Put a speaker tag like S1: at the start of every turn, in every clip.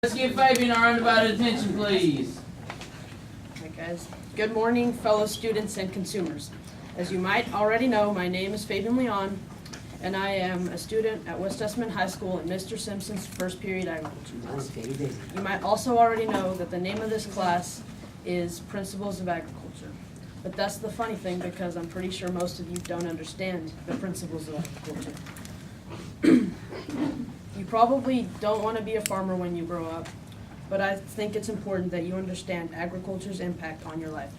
S1: Let's give Fabian our undivided attention, please.
S2: Hi guys. Good morning, fellow students and consumers. As you might already know, my name is Fabian Leon, and I am a student at West Esmond High School in Mr. Simpson's first period agriculture class. You might also already know that the name of this class is Principles of Agriculture. But that's the funny thing, because I'm pretty sure most of you don't understand the principles of agriculture. You probably don't want to be a farmer when you grow up, but I think it's important that you understand agriculture's impact on your life.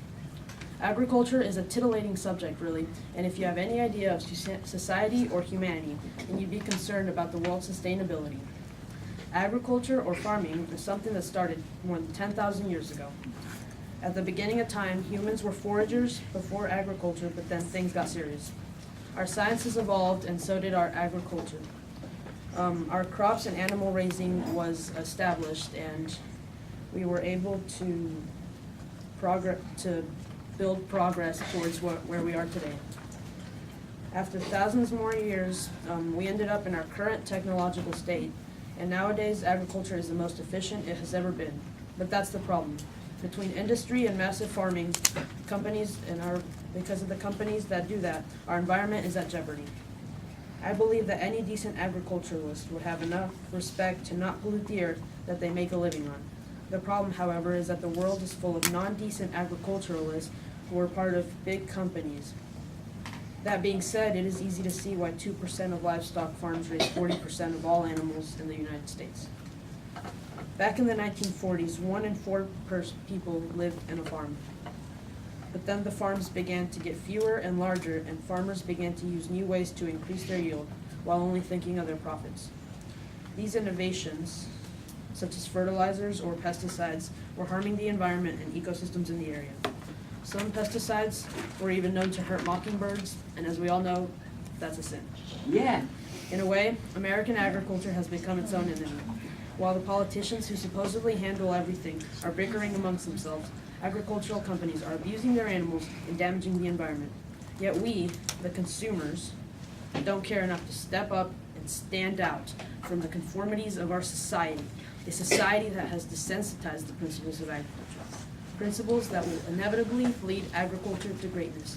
S2: Agriculture is a titillating subject, really, and if you have any idea of society or humanity, then you'd be concerned about the world's sustainability. Agriculture, or farming, is something that started more than 10,000 years ago. At the beginning of time, humans were foragers before agriculture, but then things got serious. Our sciences evolved, and so did our agriculture. Our crops and animal raising was established, and we were able to build progress towards where we are today. After thousands more years, we ended up in our current technological state, and nowadays agriculture is the most efficient it has ever been. But that's the problem. Between industry and massive farming companies because of the companies that do that, our environment is at jeopardy. I believe that any decent agriculturalist would have enough respect to not pollute the earth that they make a living on. The problem, however, is that the world is full of non-decent agriculturalists who are part of big companies. That being said, it is easy to see why 2% of livestock farms raise 40% of all animals in the United States. Back in the 1940s, 1 in 4 people lived in a farm. But then the farms began to get fewer and larger, and farmers began to use new ways to increase their yield while only thinking of their profits. These innovations, such as fertilizers or pesticides, were harming the environment and ecosystems in the area. Some pesticides were even known to hurt mockingbirds, and as we all know, that's a sin.
S1: Yeah.
S2: In a way, American agriculture has become its own enemy. While the politicians who supposedly handle everything are bickering amongst themselves, agricultural companies are abusing their animals and damaging the environment. Yet we, the consumers, don't care enough to step up and stand out from the conformities of our society, a society that has desensitized the principles of agriculture, principles that will inevitably lead agriculture to greatness.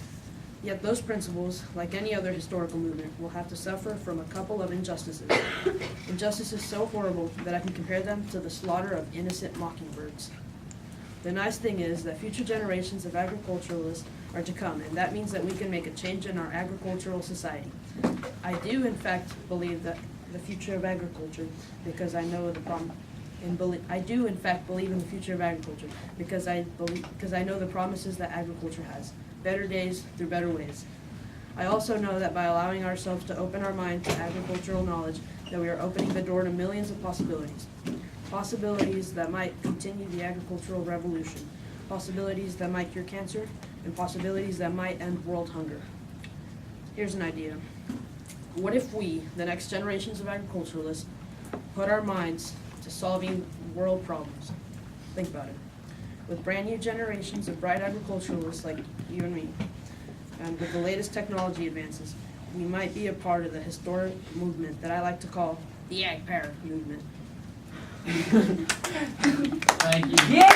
S2: Yet those principles, like any other historical movement, will have to suffer from a couple of injustices. Injustices so horrible that I can compare them to the slaughter of innocent mockingbirds. The nice thing is that future generations of agriculturalists are to come, and that means that we can make a change in our agricultural society. I do, in fact, believe that the future of agriculture, because I know the problem. I do, in fact, believe in the future of agriculture because I know the promises that agriculture has. Better days through better ways. I also know that by allowing ourselves to open our mind to agricultural knowledge, that we are opening the door to millions of possibilities. Possibilities that might continue the agricultural revolution. Possibilities that might cure cancer, and possibilities that might end world hunger. Here's an idea. What if we, the next generations of agriculturalists, put our minds to solving world problems? Think about it. With brand new generations of bright agriculturalists like you and me, and with the latest technology advances, we might be a part of the historic movement that I like to call the Ag Power movement.
S1: Thank you. Yeah.